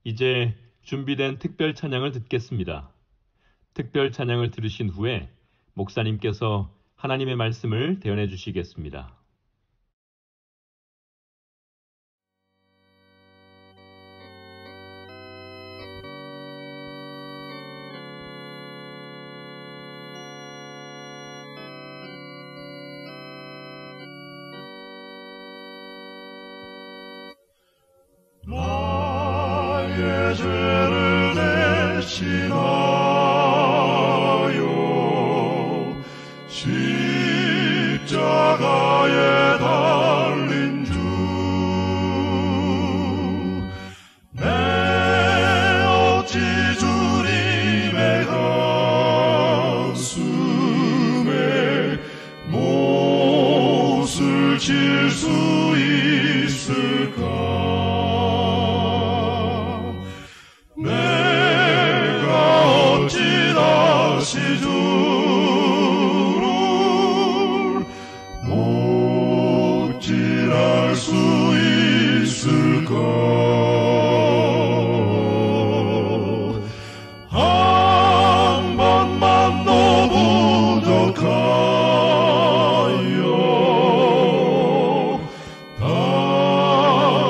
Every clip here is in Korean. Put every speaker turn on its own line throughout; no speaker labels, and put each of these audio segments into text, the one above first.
이제 준비된 특별 찬양을 듣겠습니다. 특별 찬양을 들으신 후에 목사님께서 하나님의 말씀을 대언해 주시겠습니다.
나의 죄를 대신하여 십자가에 달린 주, 내 어찌 주님의 가슴에 못을 칠 수 있을까? 주를 못질할 수 있을까? 한 번만 더 부족하여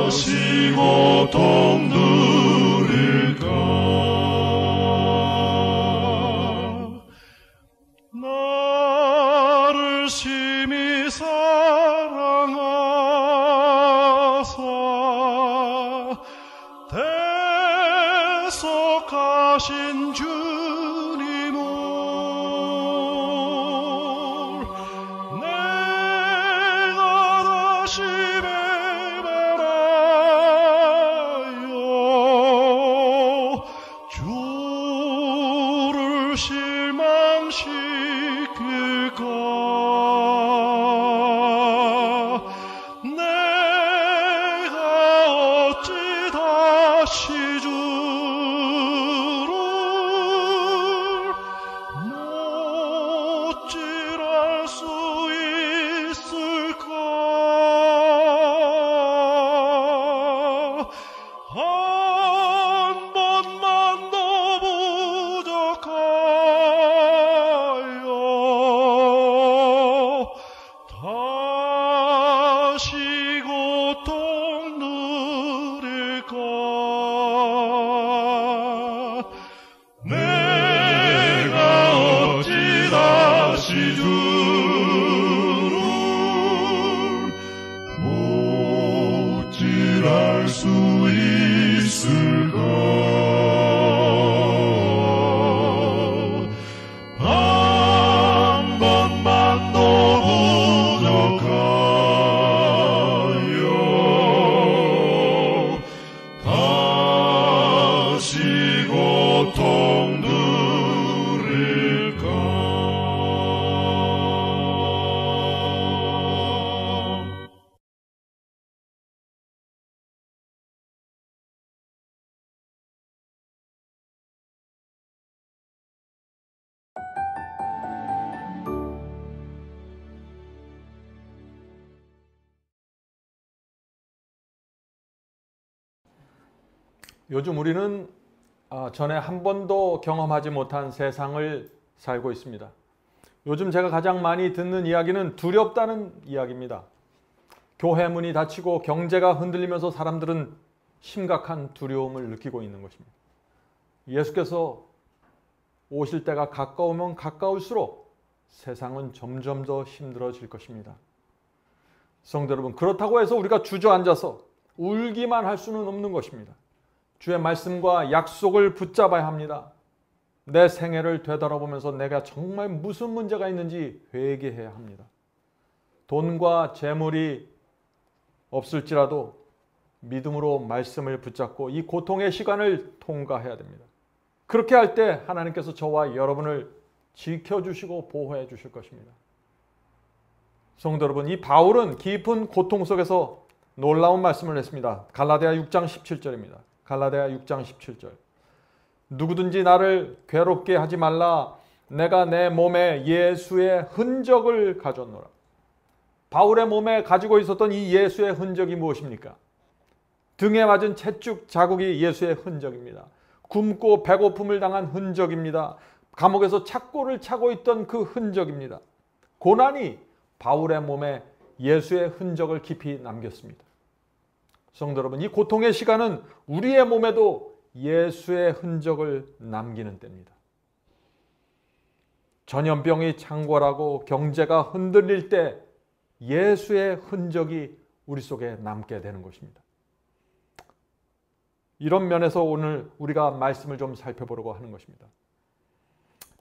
다시 고통 누릴까? 나를 심히 사랑하사 대속하신 주님을 내가 다시 배반하여 주를 실망시킬까? 내가 어찌 다시 주를 못질할 수 있을까? 한 번만 더 부족하여 다시 고통 누릴까? 내가 어찌 다시 주를 못질할 수 있을까? 한 번만 더 부족하여 다시 고통 누릴까?
요즘 우리는 전에 한 번도 경험하지 못한 세상을 살고 있습니다. 요즘 제가 가장 많이 듣는 이야기는 두렵다는 이야기입니다. 교회 문이 닫히고 경제가 흔들리면서 사람들은 심각한 두려움을 느끼고 있는 것입니다. 예수께서 오실 때가 가까우면 가까울수록 세상은 점점 더 힘들어질 것입니다. 성도 여러분, 그렇다고 해서 우리가 주저앉아서 울기만 할 수는 없는 것입니다. 주의 말씀과 약속을 붙잡아야 합니다. 내 생애를 되돌아보면서 내가 정말 무슨 문제가 있는지 회개해야 합니다. 돈과 재물이 없을지라도 믿음으로 말씀을 붙잡고 이 고통의 시간을 통과해야 됩니다. 그렇게 할 때 하나님께서 저와 여러분을 지켜주시고 보호해 주실 것입니다. 성도 여러분, 이 바울은 깊은 고통 속에서 놀라운 말씀을 했습니다. 갈라디아 6장 17절입니다. 갈라디아 6장 17절. 누구든지 나를 괴롭게 하지 말라. 내가 내 몸에 예수의 흔적을 가졌노라. 바울의 몸에 가지고 있었던 이 예수의 흔적이 무엇입니까? 등에 맞은 채찍 자국이 예수의 흔적입니다. 굶고 배고픔을 당한 흔적입니다. 감옥에서 착고를 차고 있던 그 흔적입니다. 고난이 바울의 몸에 예수의 흔적을 깊이 남겼습니다. 성도 여러분, 이 고통의 시간은 우리의 몸에도 예수의 흔적을 남기는 때입니다. 전염병이 창궐하고 경제가 흔들릴 때 예수의 흔적이 우리 속에 남게 되는 것입니다. 이런 면에서 오늘 우리가 말씀을 좀 살펴보려고 하는 것입니다.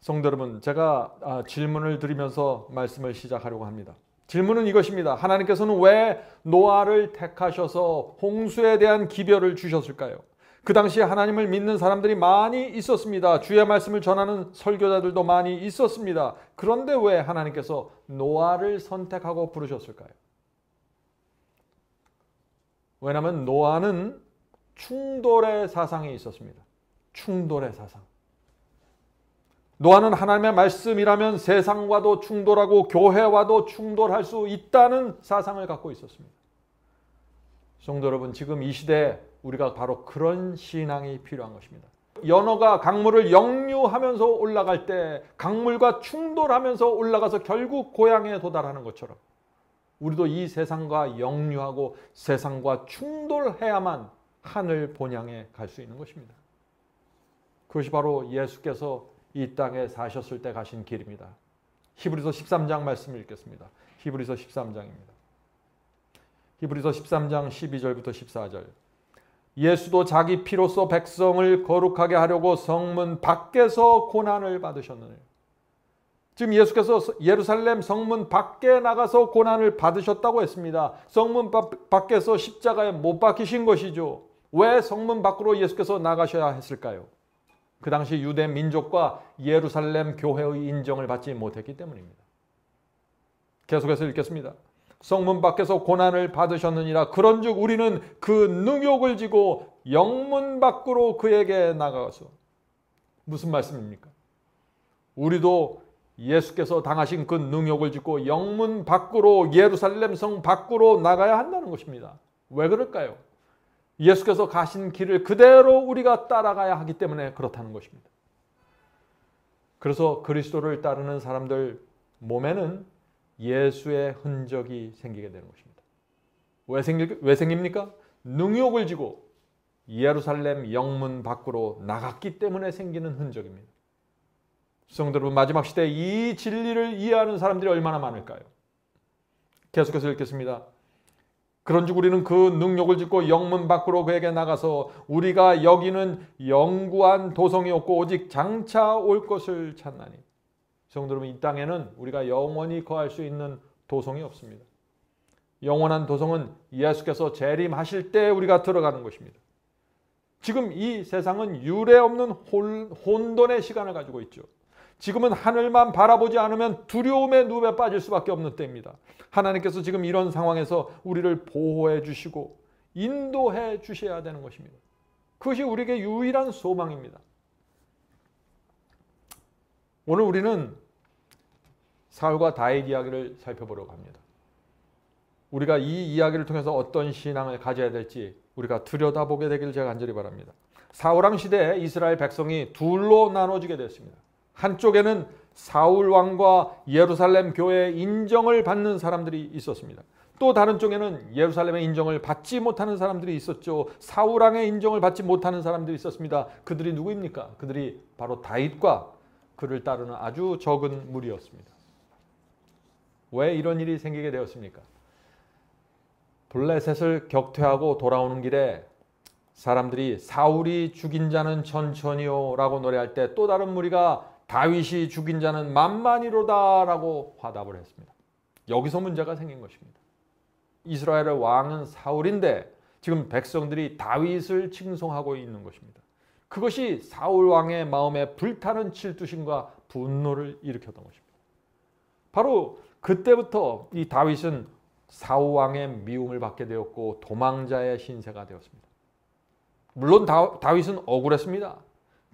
성도 여러분, 제가 질문을 드리면서 말씀을 시작하려고 합니다. 질문은 이것입니다. 하나님께서는 왜 노아를 택하셔서 홍수에 대한 기별을 주셨을까요? 그 당시에 하나님을 믿는 사람들이 많이 있었습니다. 주의 말씀을 전하는 설교자들도 많이 있었습니다. 그런데 왜 하나님께서 노아를 선택하고 부르셨을까요? 왜냐하면 노아는 충돌의 사상이 있었습니다. 충돌의 사상. 노아는 하나님의 말씀이라면 세상과도 충돌하고 교회와도 충돌할 수 있다는 사상을 갖고 있었습니다. 성도 여러분, 지금 이 시대에 우리가 바로 그런 신앙이 필요한 것입니다. 연어가 강물을 역류하면서 올라갈 때 강물과 충돌하면서 올라가서 결국 고향에 도달하는 것처럼 우리도 이 세상과 역류하고 세상과 충돌해야만 하늘 본향에 갈 수 있는 것입니다. 그것이 바로 예수께서 이 땅에 사셨을 때 가신 길입니다. 히브리서 13장 말씀을 읽겠습니다. 히브리서 13장입니다. 히브리서 13장 12절부터 14절. 예수도 자기 피로써 백성을 거룩하게 하려고 성문 밖에서 고난을 받으셨느니. 지금 예수께서 예루살렘 성문 밖에 나가서 고난을 받으셨다고 했습니다. 성문 밖에서 십자가에 못 박히신 것이죠. 왜 성문 밖으로 예수께서 나가셔야 했을까요? 그 당시 유대 민족과 예루살렘 교회의 인정을 받지 못했기 때문입니다. 계속해서 읽겠습니다. 성문 밖에서 고난을 받으셨느니라. 그런즉 우리는 그 능욕을 지고 영문 밖으로 그에게 나가서. 무슨 말씀입니까? 우리도 예수께서 당하신 그 능욕을 짓고 영문 밖으로 예루살렘 성 밖으로 나가야 한다는 것입니다. 왜 그럴까요? 예수께서 가신 길을 그대로 우리가 따라가야 하기 때문에 그렇다는 것입니다. 그래서 그리스도를 따르는 사람들 몸에는 예수의 흔적이 생기게 되는 것입니다. 왜 생깁니까? 능욕을 지고 예루살렘 영문 밖으로 나갔기 때문에 생기는 흔적입니다. 성도 여러분, 마지막 시대에 이 진리를 이해하는 사람들이 얼마나 많을까요? 계속해서 읽겠습니다. 그런즉 우리는 그 능욕을 짓고 영문 밖으로 그에게 나가서 우리가 여기는 영구한 도성이 없고 오직 장차 올 것을 찾나니. 성도 여러분, 이 땅에는 우리가 영원히 거할 수 있는 도성이 없습니다. 영원한 도성은 예수께서 재림하실 때 우리가 들어가는 것입니다. 지금 이 세상은 유례 없는 혼돈의 시간을 가지고 있죠. 지금은 하늘만 바라보지 않으면 두려움의 늪에 빠질 수밖에 없는 때입니다. 하나님께서 지금 이런 상황에서 우리를 보호해 주시고 인도해 주셔야 되는 것입니다. 그것이 우리에게 유일한 소망입니다. 오늘 우리는 사울과 다윗 이야기를 살펴보려고 합니다. 우리가 이 이야기를 통해서 어떤 신앙을 가져야 될지 우리가 들여다보게 되길 제가 간절히 바랍니다. 사울왕 시대에 이스라엘 백성이 둘로 나눠지게 됐습니다. 한쪽에는 사울 왕과 예루살렘 교회의 인정을 받는 사람들이 있었습니다. 또 다른 쪽에는 예루살렘의 인정을 받지 못하는 사람들이 있었죠. 사울 왕의 인정을 받지 못하는 사람들이 있었습니다. 그들이 누구입니까? 그들이 바로 다윗과 그를 따르는 아주 적은 무리였습니다. 왜 이런 일이 생기게 되었습니까? 블레셋을 격퇴하고 돌아오는 길에 사람들이 사울이 죽인 자는 천천히요 라고 노래할 때 또 다른 무리가 다윗이 죽인 자는 만만히로다 라고 화답을 했습니다. 여기서 문제가 생긴 것입니다. 이스라엘의 왕은 사울인데 지금 백성들이 다윗을 칭송하고 있는 것입니다. 그것이 사울 왕의 마음에 불타는 질투심과 분노를 일으켰던 것입니다. 바로 그때부터 이 다윗은 사울 왕의 미움을 받게 되었고 도망자의 신세가 되었습니다. 물론 다윗은 억울했습니다.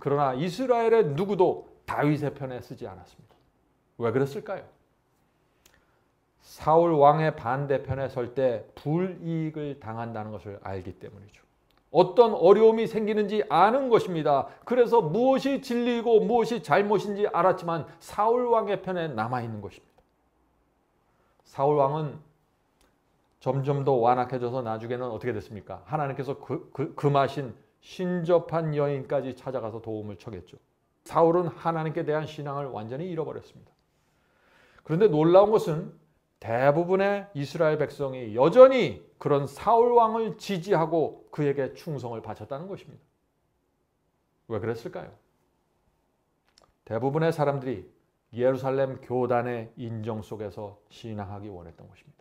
그러나 이스라엘의 누구도 다윗의 편에 서지 않았습니다. 왜 그랬을까요? 사울 왕의 반대편에 설 때 불이익을 당한다는 것을 알기 때문이죠. 어떤 어려움이 생기는지 아는 것입니다. 그래서 무엇이 진리이고 무엇이 잘못인지 알았지만 사울 왕의 편에 남아있는 것입니다. 사울 왕은 점점 더 완악해져서 나중에는 어떻게 됐습니까? 하나님께서 금하신 신접한 여인까지 찾아가서 도움을 청했죠. 사울은 하나님께 대한 신앙을 완전히 잃어버렸습니다. 그런데 놀라운 것은 대부분의 이스라엘 백성이 여전히 그런 사울 왕을 지지하고 그에게 충성을 바쳤다는 것입니다. 왜 그랬을까요? 대부분의 사람들이 예루살렘 교단의 인정 속에서 신앙하기 원했던 것입니다.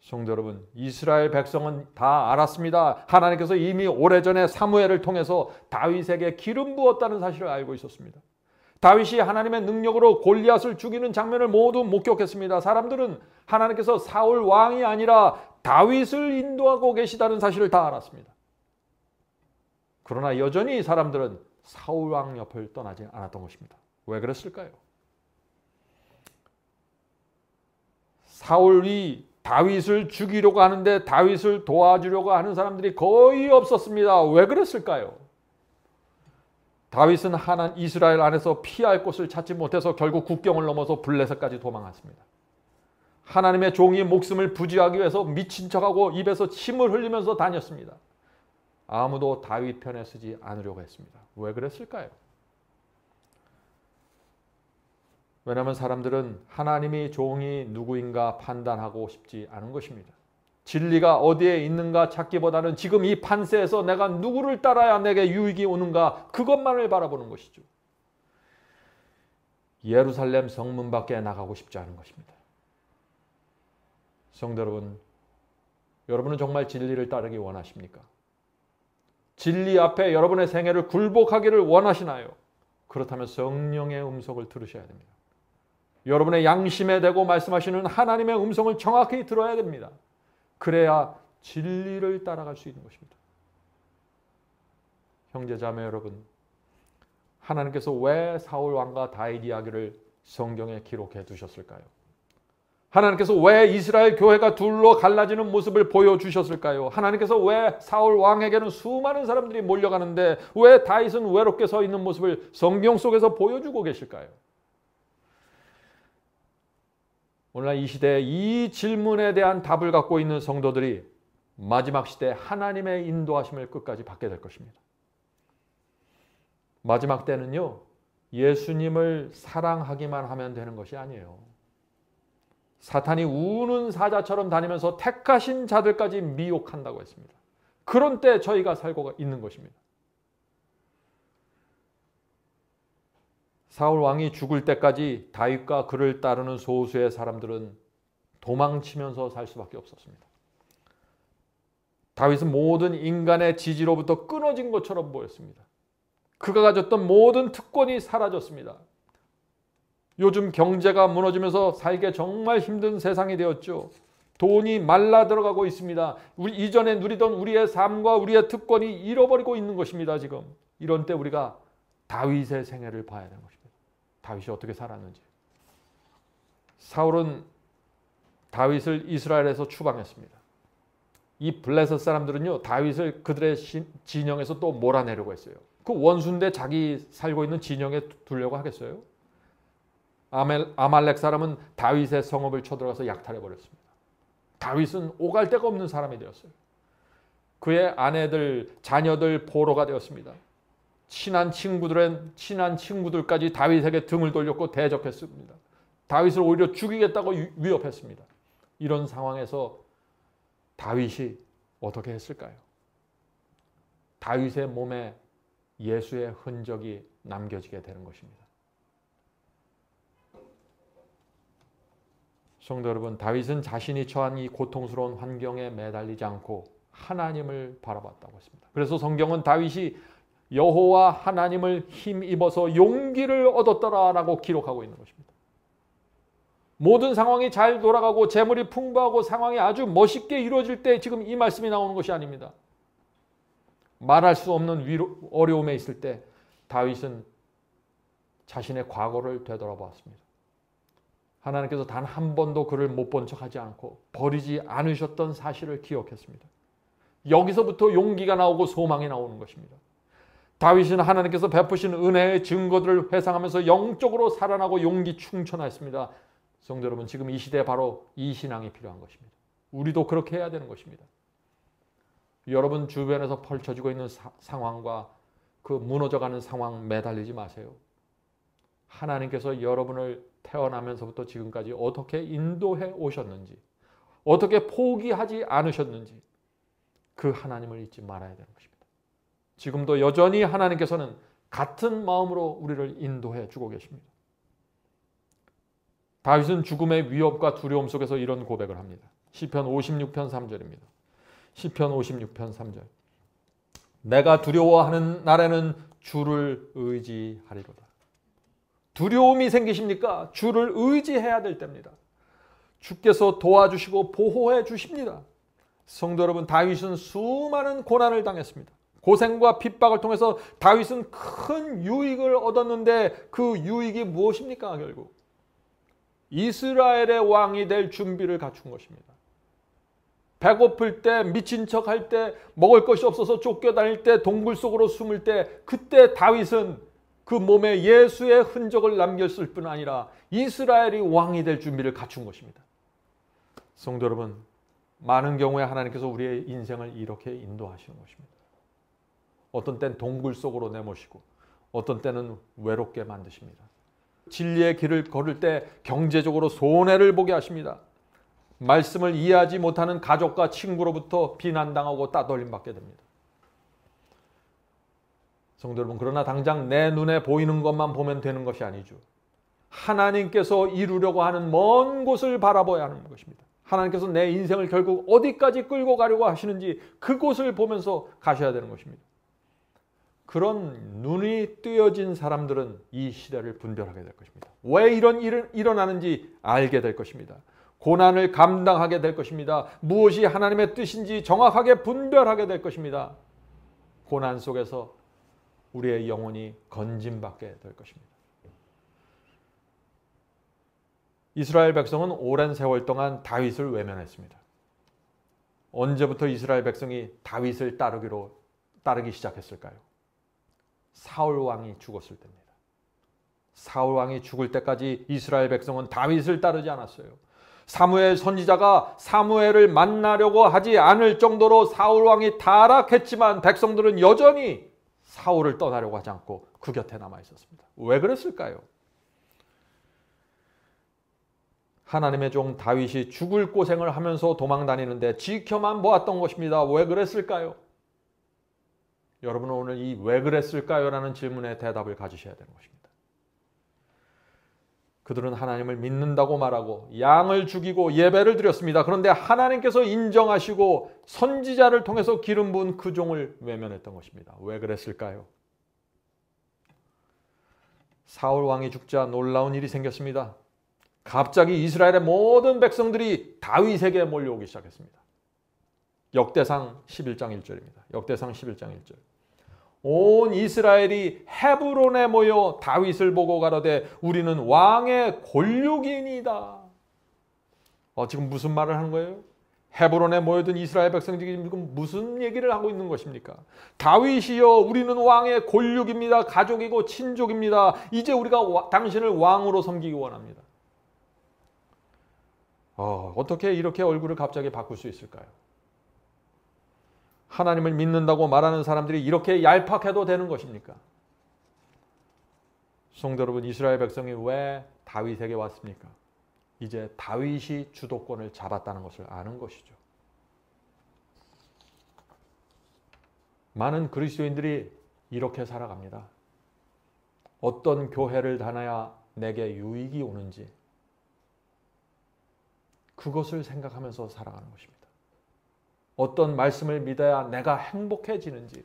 성도 여러분, 이스라엘 백성은 다 알았습니다. 하나님께서 이미 오래전에 사무엘을 통해서 다윗에게 기름 부었다는 사실을 알고 있었습니다. 다윗이 하나님의 능력으로 골리앗을 죽이는 장면을 모두 목격했습니다. 사람들은 하나님께서 사울 왕이 아니라 다윗을 인도하고 계시다는 사실을 다 알았습니다. 그러나 여전히 사람들은 사울 왕 옆을 떠나지 않았던 것입니다. 왜 그랬을까요? 사울이 다윗을 죽이려고 하는데 다윗을 도와주려고 하는 사람들이 거의 없었습니다. 왜 그랬을까요? 다윗은 이스라엘 안에서 피할 곳을 찾지 못해서 결국 국경을 넘어서 블레셋까지 도망갔습니다. 하나님의 종이 목숨을 부지하기 위해서 미친 척하고 입에서 침을 흘리면서 다녔습니다. 아무도 다윗 편에 서지 않으려고 했습니다. 왜 그랬을까요? 왜냐하면 사람들은 하나님이 종이 누구인가 판단하고 싶지 않은 것입니다. 진리가 어디에 있는가 찾기보다는 지금 이 판세에서 내가 누구를 따라야 내게 유익이 오는가 그것만을 바라보는 것이죠. 예루살렘 성문 밖에 나가고 싶지 않은 것입니다. 성도 여러분, 여러분은 정말 진리를 따르기 원하십니까? 진리 앞에 여러분의 생애를 굴복하기를 원하시나요? 그렇다면 성령의 음성을 들으셔야 됩니다. 여러분의 양심에 대고 말씀하시는 하나님의 음성을 정확히 들어야 됩니다. 그래야 진리를 따라갈 수 있는 것입니다. 형제자매 여러분, 하나님께서 왜 사울 왕과 다윗 이야기를 성경에 기록해 두셨을까요? 하나님께서 왜 이스라엘 교회가 둘로 갈라지는 모습을 보여주셨을까요? 하나님께서 왜 사울 왕에게는 수많은 사람들이 몰려가는데 왜 다윗은 외롭게 서 있는 모습을 성경 속에서 보여주고 계실까요? 오늘날 이 시대에 이 질문에 대한 답을 갖고 있는 성도들이 마지막 시대에 하나님의 인도하심을 끝까지 받게 될 것입니다. 마지막 때는요, 예수님을 사랑하기만 하면 되는 것이 아니에요. 사탄이 우는 사자처럼 다니면서 택하신 자들까지 미혹한다고 했습니다. 그런 때 저희가 살고 있는 것입니다. 사울 왕이 죽을 때까지 다윗과 그를 따르는 소수의 사람들은 도망치면서 살 수밖에 없었습니다. 다윗은 모든 인간의 지지로부터 끊어진 것처럼 보였습니다. 그가 가졌던 모든 특권이 사라졌습니다. 요즘 경제가 무너지면서 살기 정말 힘든 세상이 되었죠. 돈이 말라 들어가고 있습니다. 이전에 누리던 우리의 삶과 우리의 특권이 잃어버리고 있는 것입니다. 지금 이런 때 우리가 다윗의 생애를 봐야 되는 것입니다. 다윗이 어떻게 살았는지. 사울은 다윗을 이스라엘에서 추방했습니다. 이 블레셋 사람들은요, 다윗을 그들의 진영에서 또 몰아내려고 했어요. 그 원수인데 자기 살고 있는 진영에 두려고 하겠어요? 아말렉 사람은 다윗의 성읍을 쳐들어가서 약탈해버렸습니다. 다윗은 오갈 데가 없는 사람이 되었어요. 그의 아내들, 자녀들 포로가 되었습니다. 친한 친구들까지 다윗에게 등을 돌렸고 대적했습니다. 다윗을 오히려 죽이겠다고 위협했습니다. 이런 상황에서 다윗이 어떻게 했을까요? 다윗의 몸에 예수의 흔적이 남겨지게 되는 것입니다. 성도 여러분, 다윗은 자신이 처한 이 고통스러운 환경에 매달리지 않고 하나님을 바라봤다고 했습니다. 그래서 성경은 다윗이 여호와 하나님을 힘입어서 용기를 얻었더라라고 기록하고 있는 것입니다. 모든 상황이 잘 돌아가고 재물이 풍부하고 상황이 아주 멋있게 이루어질 때 지금 이 말씀이 나오는 것이 아닙니다. 말할 수 없는 어려움에 있을 때 다윗은 자신의 과거를 되돌아보았습니다. 하나님께서 단 한 번도 그를 못 본 척하지 않고 버리지 않으셨던 사실을 기억했습니다. 여기서부터 용기가 나오고 소망이 나오는 것입니다. 다윗은 하나님께서 베푸신 은혜의 증거들을 회상하면서 영적으로 살아나고 용기 충천하였습니다. 성도 여러분, 지금 이 시대에 바로 이 신앙이 필요한 것입니다. 우리도 그렇게 해야 되는 것입니다. 여러분 주변에서 펼쳐지고 있는 상황과 그 무너져가는 상황 매달리지 마세요. 하나님께서 여러분을 태어나면서부터 지금까지 어떻게 인도해 오셨는지, 어떻게 포기하지 않으셨는지 그 하나님을 잊지 말아야 되는 것입니다. 지금도 여전히 하나님께서는 같은 마음으로 우리를 인도해 주고 계십니다. 다윗은 죽음의 위협과 두려움 속에서 이런 고백을 합니다. 시편 56편 3절입니다. 시편 56편 3절. 내가 두려워하는 날에는 주를 의지하리로다. 두려움이 생기십니까? 주를 의지해야 될 때입니다. 주께서 도와주시고 보호해 주십니다. 성도 여러분, 다윗은 수많은 고난을 당했습니다. 고생과 핍박을 통해서 다윗은 큰 유익을 얻었는데 그 유익이 무엇입니까? 결국 이스라엘의 왕이 될 준비를 갖춘 것입니다. 배고플 때, 미친 척할 때, 먹을 것이 없어서 쫓겨다닐 때, 동굴 속으로 숨을 때, 그때 다윗은 그 몸에 예수의 흔적을 남겼을 뿐 아니라 이스라엘이 왕이 될 준비를 갖춘 것입니다. 성도 여러분, 많은 경우에 하나님께서 우리의 인생을 이렇게 인도하시는 것입니다. 어떤 때는 동굴 속으로 내모시고 어떤 때는 외롭게 만드십니다. 진리의 길을 걸을 때 경제적으로 손해를 보게 하십니다. 말씀을 이해하지 못하는 가족과 친구로부터 비난당하고 따돌림 받게 됩니다. 성도 여러분, 그러나 당장 내 눈에 보이는 것만 보면 되는 것이 아니죠. 하나님께서 이루려고 하는 먼 곳을 바라봐야 하는 것입니다. 하나님께서 내 인생을 결국 어디까지 끌고 가려고 하시는지 그곳을 보면서 가셔야 되는 것입니다. 그런 눈이 뜨여진 사람들은 이 시대를 분별하게 될 것입니다. 왜 이런 일이 일어나는지 알게 될 것입니다. 고난을 감당하게 될 것입니다. 무엇이 하나님의 뜻인지 정확하게 분별하게 될 것입니다. 고난 속에서 우리의 영혼이 건짐받게 될 것입니다. 이스라엘 백성은 오랜 세월 동안 다윗을 외면했습니다. 언제부터 이스라엘 백성이 다윗을 따르기 시작했을까요? 사울 왕이 죽었을 때입니다. 사울 왕이 죽을 때까지 이스라엘 백성은 다윗을 따르지 않았어요. 사무엘 선지자가 사무엘을 만나려고 하지 않을 정도로 사울 왕이 타락했지만 백성들은 여전히 사울을 떠나려고 하지 않고 그 곁에 남아 있었습니다. 왜 그랬을까요? 하나님의 종 다윗이 죽을 고생을 하면서 도망다니는데 지켜만 보았던 것입니다. 왜 그랬을까요? 여러분은 오늘 이 왜 그랬을까요? 라는 질문에 대답을 가지셔야 되는 것입니다. 그들은 하나님을 믿는다고 말하고 양을 죽이고 예배를 드렸습니다. 그런데 하나님께서 인정하시고 선지자를 통해서 기름 부은 그 종을 외면했던 것입니다. 왜 그랬을까요? 사울 왕이 죽자 놀라운 일이 생겼습니다. 갑자기 이스라엘의 모든 백성들이 다윗에게 몰려오기 시작했습니다. 역대상 11장 1절입니다. 역대상 11장 1절. 온 이스라엘이 헤브론에 모여 다윗을 보고 가로되 우리는 왕의 권력이니이다. 지금 무슨 말을 하는 거예요? 헤브론에 모여든 이스라엘 백성들이 지금 무슨 얘기를 하고 있는 것입니까? 다윗이여 우리는 왕의 권력입니다. 가족이고 친족입니다. 이제 우리가 당신을 왕으로 섬기기 원합니다. 어떻게 이렇게 얼굴을 갑자기 바꿀 수 있을까요? 하나님을 믿는다고 말하는 사람들이 이렇게 얄팍해도 되는 것입니까? 성도 여러분, 이스라엘 백성이 왜 다윗에게 왔습니까? 이제 다윗이 주도권을 잡았다는 것을 아는 것이죠. 많은 그리스도인들이 이렇게 살아갑니다. 어떤 교회를 다녀야 내게 유익이 오는지 그것을 생각하면서 살아가는 것입니다. 어떤 말씀을 믿어야 내가 행복해지는지,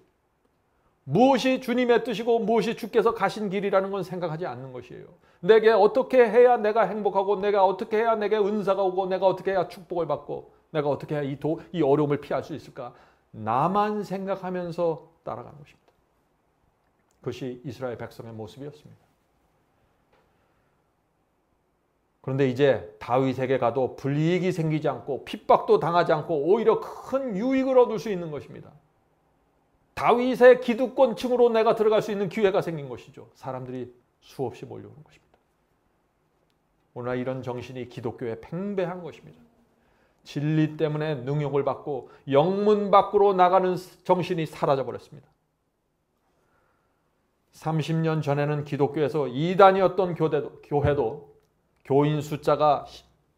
무엇이 주님의 뜻이고 무엇이 주께서 가신 길이라는 건 생각하지 않는 것이에요. 내게 어떻게 해야 내가 행복하고, 내가 어떻게 해야 내게 은사가 오고, 내가 어떻게 해야 축복을 받고, 내가 어떻게 해야 이 어려움을 피할 수 있을까? 나만 생각하면서 따라가는 것입니다. 그것이 이스라엘 백성의 모습이었습니다. 그런데 이제 다윗에게 가도 불이익이 생기지 않고 핍박도 당하지 않고 오히려 큰 유익을 얻을 수 있는 것입니다. 다윗의 기득권층으로 내가 들어갈 수 있는 기회가 생긴 것이죠. 사람들이 수없이 몰려오는 것입니다. 오늘 이런 정신이 기독교에 팽배한 것입니다. 진리 때문에 능욕을 받고 영문 밖으로 나가는 정신이 사라져버렸습니다. 30년 전에는 기독교에서 이단이었던 교회도 교인 숫자가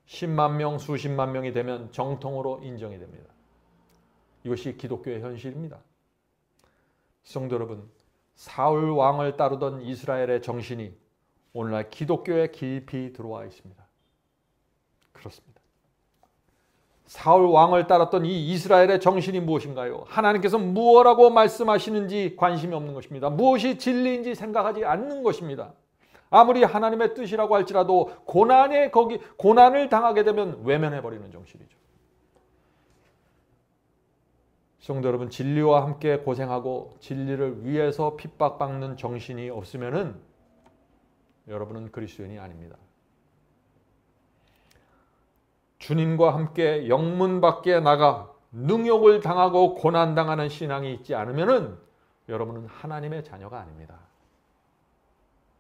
10만 명, 수십만 명이 되면 정통으로 인정이 됩니다. 이것이 기독교의 현실입니다. 성도 여러분, 사울 왕을 따르던 이스라엘의 정신이 오늘날 기독교에 깊이 들어와 있습니다. 그렇습니다. 사울 왕을 따랐던 이 이스라엘의 정신이 무엇인가요? 하나님께서 무엇라고 말씀하시는지 관심이 없는 것입니다. 무엇이 진리인지 생각하지 않는 것입니다. 아무리 하나님의 뜻이라고 할지라도 고난을 당하게 되면 외면해버리는 정신이죠. 성도 여러분, 진리와 함께 고생하고 진리를 위해서 핍박받는 정신이 없으면은 여러분은 그리스도인이 아닙니다. 주님과 함께 영문 밖에 나가 능욕을 당하고 고난당하는 신앙이 있지 않으면은 여러분은 하나님의 자녀가 아닙니다.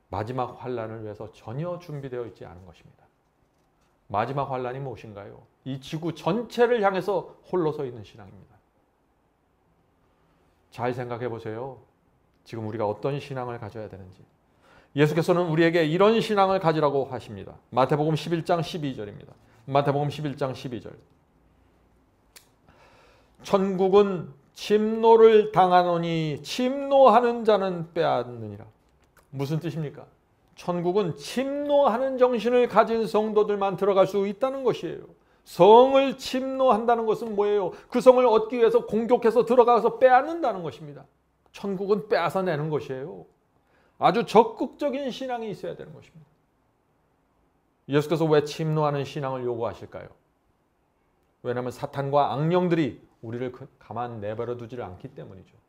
마지막 환란을 위해서 전혀 준비되어 있지 않은 것입니다. 마지막 환란이 무엇인가요? 이 지구 전체를 향해서 홀로 서 있는 신앙입니다. 잘 생각해 보세요. 지금 우리가 어떤 신앙을 가져야 되는지. 예수께서는 우리에게 이런 신앙을 가지라고 하십니다. 마태복음 11장 12절입니다. 마태복음 11장 12절. 천국은 침노를 당하노니 침노하는 자는 빼앗느니라. 무슨 뜻입니까? 천국은 침노하는 정신을 가진 성도들만 들어갈 수 있다는 것이에요. 성을 침노한다는 것은 뭐예요? 그 성을 얻기 위해서 공격해서 들어가서 빼앗는다는 것입니다. 천국은 빼앗아내는 것이에요. 아주 적극적인 신앙이 있어야 되는 것입니다. 예수께서 왜 침노하는 신앙을 요구하실까요? 왜냐하면 사탄과 악령들이 우리를 가만 내버려 두지를 않기 때문이죠.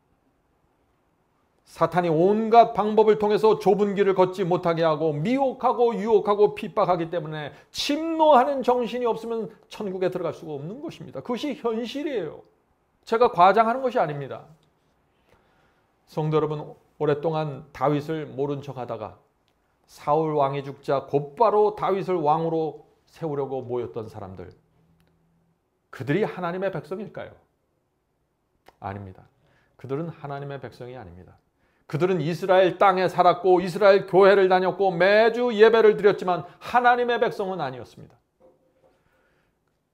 사탄이 온갖 방법을 통해서 좁은 길을 걷지 못하게 하고 미혹하고 유혹하고 핍박하기 때문에 침노하는 정신이 없으면 천국에 들어갈 수가 없는 것입니다. 그것이 현실이에요. 제가 과장하는 것이 아닙니다. 성도 여러분, 오랫동안 다윗을 모른 척하다가 사울 왕이 죽자 곧바로 다윗을 왕으로 세우려고 모였던 사람들, 그들이 하나님의 백성일까요? 아닙니다. 그들은 하나님의 백성이 아닙니다. 그들은 이스라엘 땅에 살았고 이스라엘 교회를 다녔고 매주 예배를 드렸지만 하나님의 백성은 아니었습니다.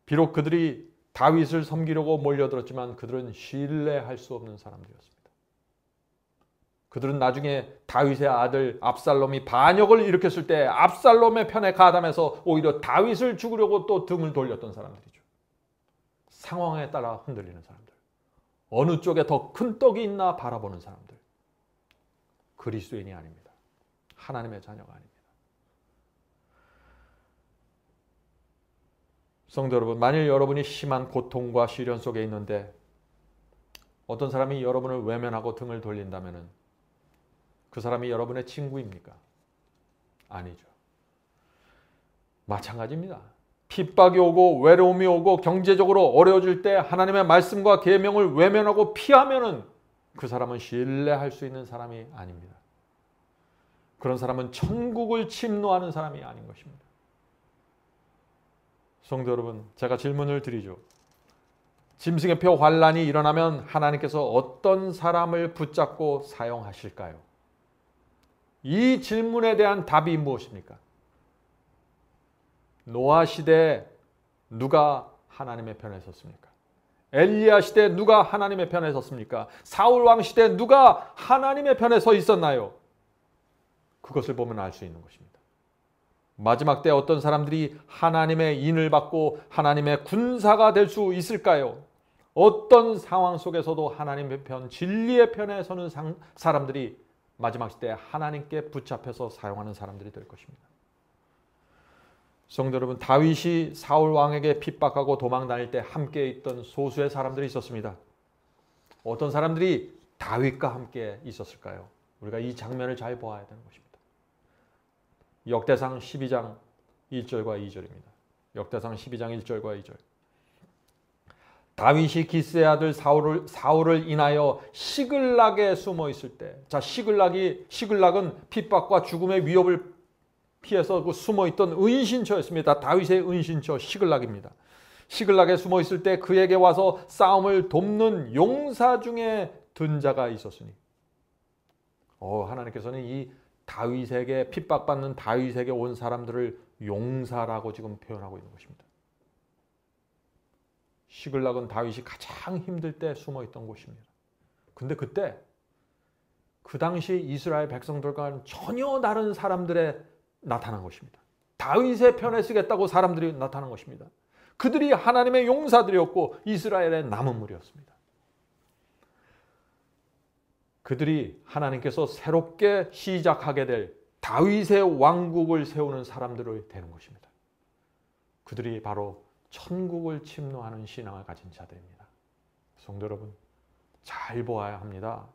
비록 그들이 다윗을 섬기려고 몰려들었지만 그들은 신뢰할 수 없는 사람들이었습니다. 그들은 나중에 다윗의 아들 압살롬이 반역을 일으켰을 때 압살롬의 편에 가담해서 오히려 다윗을 죽이려고 또 등을 돌렸던 사람들이죠. 상황에 따라 흔들리는 사람들. 어느 쪽에 더 큰 떡이 있나 바라보는 사람들. 그리스도인이 아닙니다. 하나님의 자녀가 아닙니다. 성도 여러분, 만일 여러분이 심한 고통과 시련 속에 있는데 어떤 사람이 여러분을 외면하고 등을 돌린다면 그 사람이 여러분의 친구입니까? 아니죠. 마찬가지입니다. 핍박이 오고 외로움이 오고 경제적으로 어려워질 때 하나님의 말씀과 계명을 외면하고 피하면은 그 사람은 신뢰할 수 있는 사람이 아닙니다. 그런 사람은 천국을 침노하는 사람이 아닌 것입니다. 성도 여러분, 제가 질문을 드리죠. 짐승의 표 환란이 일어나면 하나님께서 어떤 사람을 붙잡고 사용하실까요? 이 질문에 대한 답이 무엇입니까? 노아 시대에 누가 하나님의 편에 섰습니까? 엘리야 시대에 누가 하나님의 편에 섰습니까? 사울 왕 시대에 누가 하나님의 편에 서 있었나요? 그것을 보면 알 수 있는 것입니다. 마지막 때 어떤 사람들이 하나님의 인을 받고 하나님의 군사가 될 수 있을까요? 어떤 상황 속에서도 하나님의 편, 진리의 편에 서는 사람들이 마지막 시대에 하나님께 붙잡혀서 사용하는 사람들이 될 것입니다. 성도 여러분, 다윗이 사울 왕에게 핍박하고 도망 다닐 때 함께 있던 소수의 사람들이 있었습니다. 어떤 사람들이 다윗과 함께 있었을까요? 우리가 이 장면을 잘 보아야 되는 것입니다. 역대상 12장 1절과 2절입니다. 역대상 12장 1절과 2절. 다윗이 기스의 아들 사울을 인하여 시글락에 숨어 있을 때, 자, 시글락은 핍박과 죽음의 위협을 피해서 그 숨어 있던 은신처였습니다. 다윗의 은신처 시글락입니다. 시글락에 숨어 있을 때 그에게 와서 싸움을 돕는 용사 중에 든 자가 있었으니, 하나님께서는 이 다윗에게 핍박받는 다윗에게 온 사람들을 용사라고 지금 표현하고 있는 것입니다. 시글락은 다윗이 가장 힘들 때 숨어 있던 곳입니다. 근데 그때 그 당시 이스라엘 백성들과는 전혀 다른 사람들에 나타난 것입니다. 다윗의 편에 서겠다고 사람들이 나타난 것입니다. 그들이 하나님의 용사들이었고 이스라엘의 남은 무리였습니다. 그들이 하나님께서 새롭게 시작하게 될 다윗의 왕국을 세우는 사람들이 되는 것입니다. 그들이 바로 천국을 침노하는 신앙을 가진 자들입니다. 성도 여러분, 잘 보아야 합니다.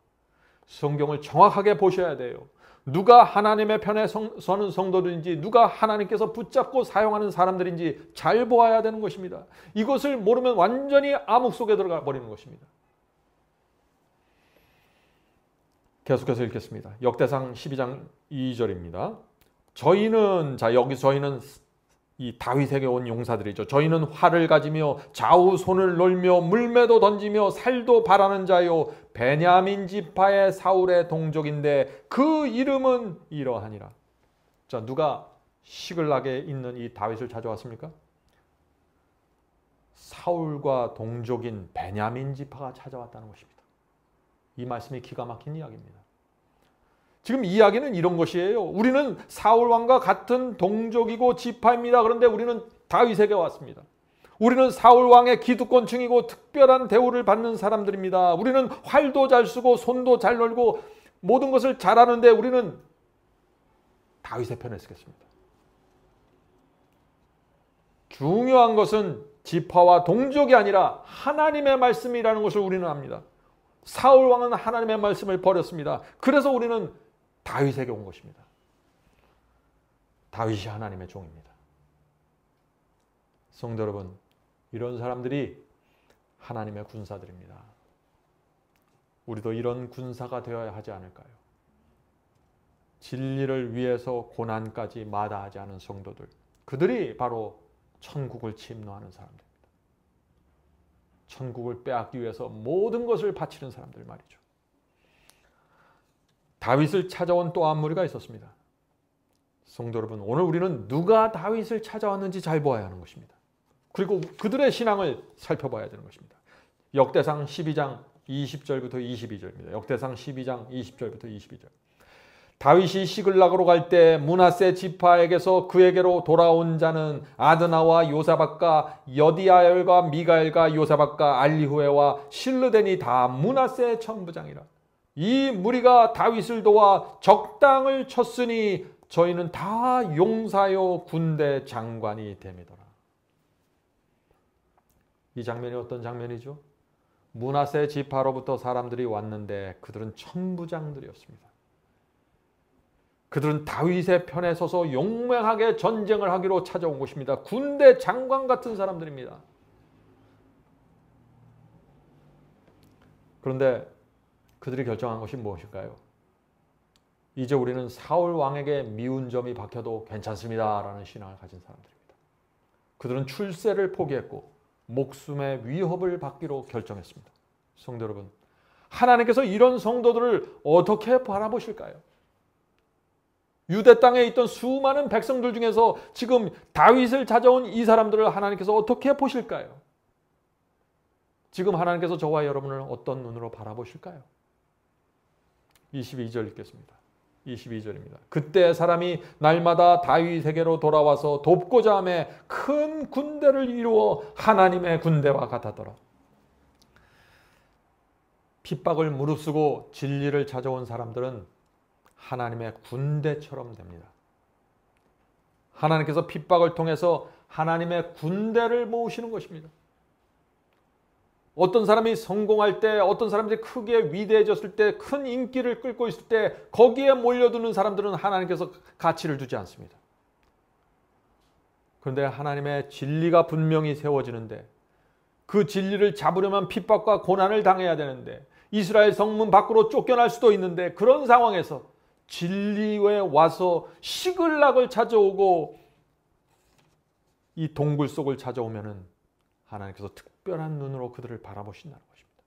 성경을 정확하게 보셔야 돼요. 누가 하나님의 편에 서는 성도들인지, 누가 하나님께서 붙잡고 사용하는 사람들인지 잘 보아야 되는 것입니다. 이것을 모르면 완전히 암흑 속에 들어가 버리는 것입니다. 계속해서 읽겠습니다. 역대상 12장 2절입니다. 저희는 이 다윗에게 온 용사들이죠. 저희는 활을 가지며 좌우 손을 놀며 물매도 던지며 살도 바라는 자요 베냐민 지파의 사울의 동족인데 그 이름은 이러하니라. 자, 누가 시글락에 있는 이 다윗을 찾아왔습니까? 사울과 동족인 베냐민 지파가 찾아왔다는 것입니다. 이 말씀이 기가 막힌 이야기입니다. 지금 이야기는 이런 것이에요. 우리는 사울 왕과 같은 동족이고 지파입니다. 그런데 우리는 다윗에게 왔습니다. 우리는 사울 왕의 기득권층이고 특별한 대우를 받는 사람들입니다. 우리는 활도 잘 쓰고 손도 잘 놀고 모든 것을 잘하는데 우리는 다윗의 편에 서겠습니다. 중요한 것은 지파와 동족이 아니라 하나님의 말씀이라는 것을 우리는 압니다. 사울 왕은 하나님의 말씀을 버렸습니다. 그래서 우리는 다윗에게 온 것입니다. 다윗이 하나님의 종입니다. 성도 여러분, 이런 사람들이 하나님의 군사들입니다. 우리도 이런 군사가 되어야 하지 않을까요? 진리를 위해서 고난까지 마다하지 않은 성도들, 그들이 바로 천국을 침노하는 사람들입니다. 천국을 빼앗기 위해서 모든 것을 바치는 사람들 말이죠. 다윗을 찾아온 또 한 무리가 있었습니다. 성도 여러분, 오늘 우리는 누가 다윗을 찾아왔는지 잘 보아야 하는 것입니다. 그리고 그들의 신앙을 살펴봐야 되는 것입니다. 역대상 12장 20절부터 22절입니다. 역대상 12장 20절부터 22절. 다윗이 시글락으로 갈 때 므낫세 지파에게서 그에게로 돌아온 자는 아드나와 요사박과 여디아엘과 미가엘과 요사박과 알리후에와 실르덴이 다 므낫세의 천부장이라. 이 무리가 다윗을 도와 적당을 쳤으니 저희는 다 용사요 군대 장관이 됨이더라. 이 장면이 어떤 장면이죠? 므낫세 지파로부터 사람들이 왔는데 그들은 천부장들이었습니다. 그들은 다윗의 편에 서서 용맹하게 전쟁을 하기로 찾아온 것입니다. 군대 장관 같은 사람들입니다. 그런데 그들이 결정한 것이 무엇일까요? 이제 우리는 사울 왕에게 미운 점이 박혀도 괜찮습니다 라는 신앙을 가진 사람들입니다. 그들은 출세를 포기했고 목숨의 위협을 받기로 결정했습니다. 성도 여러분, 하나님께서 이런 성도들을 어떻게 바라보실까요? 유대 땅에 있던 수많은 백성들 중에서 지금 다윗을 찾아온 이 사람들을 하나님께서 어떻게 보실까요? 지금 하나님께서 저와 여러분을 어떤 눈으로 바라보실까요? 22절 읽겠습니다. 22절입니다. 그때 사람이 날마다 다윗에게로 돌아와서 돕고자 하며 큰 군대를 이루어 하나님의 군대와 같았더라. 핍박을 무릅쓰고 진리를 찾아온 사람들은 하나님의 군대처럼 됩니다. 하나님께서 핍박을 통해서 하나님의 군대를 모으시는 것입니다. 어떤 사람이 성공할 때, 어떤 사람들이 크게 위대해졌을 때, 큰 인기를 끌고 있을 때 거기에 몰려드는 사람들은 하나님께서 가치를 두지 않습니다. 그런데 하나님의 진리가 분명히 세워지는데 그 진리를 잡으려면 핍박과 고난을 당해야 되는데 이스라엘 성문 밖으로 쫓겨날 수도 있는데 그런 상황에서 진리에 와서 시글락을 찾아오고 이 동굴 속을 찾아오면은 하나님께서 특별한 눈으로 그들을 바라보신다는 것입니다.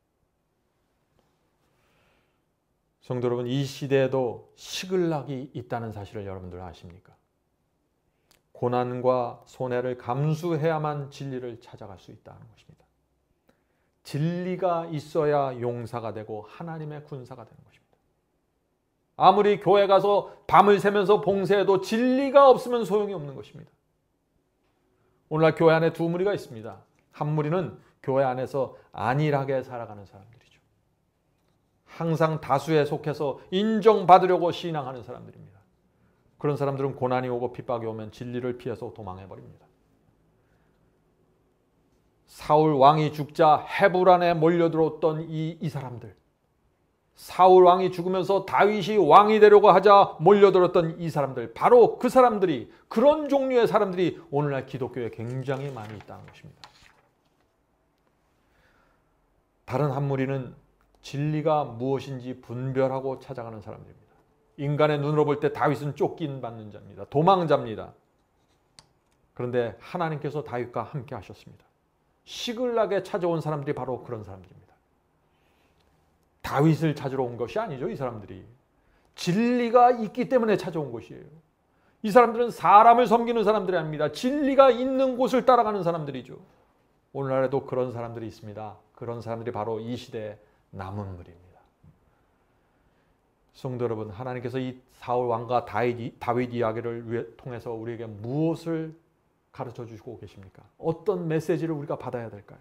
성도 여러분, 이 시대에도 시글락이 있다는 사실을 여러분들 아십니까? 고난과 손해를 감수해야만 진리를 찾아갈 수 있다는 것입니다. 진리가 있어야 용사가 되고 하나님의 군사가 되는 것입니다. 아무리 교회 가서 밤을 새면서 봉사해도 진리가 없으면 소용이 없는 것입니다. 오늘날 교회 안에 두 무리가 있습니다. 한 무리는 교회 안에서 안일하게 살아가는 사람들이죠. 항상 다수에 속해서 인정받으려고 신앙하는 사람들입니다. 그런 사람들은 고난이 오고 핍박이 오면 진리를 피해서 도망해버립니다. 사울 왕이 죽자 헤브론에 몰려들었던 이 사람들, 사울 왕이 죽으면서 다윗이 왕이 되려고 하자 몰려들었던 이 사람들, 바로 그 사람들이, 그런 종류의 사람들이 오늘날 기독교에 굉장히 많이 있다는 것입니다. 다른 한 무리는 진리가 무엇인지 분별하고 찾아가는 사람들입니다. 인간의 눈으로 볼 때 다윗은 쫓긴 받는 자입니다. 도망자입니다. 그런데 하나님께서 다윗과 함께 하셨습니다. 시글락에 찾아온 사람들이 바로 그런 사람들입니다. 다윗을 찾으러 온 것이 아니죠. 이 사람들이 진리가 있기 때문에 찾아온 것이에요. 이 사람들은 사람을 섬기는 사람들이 아닙니다. 진리가 있는 곳을 따라가는 사람들이죠. 오늘날에도 그런 사람들이 있습니다. 그런 사람들이 바로 이 시대의 남은 무리입니다. 성도 여러분, 하나님께서 이 사울 왕과 다윗 이야기를 통해서 우리에게 무엇을 가르쳐 주시고 계십니까? 어떤 메시지를 우리가 받아야 될까요?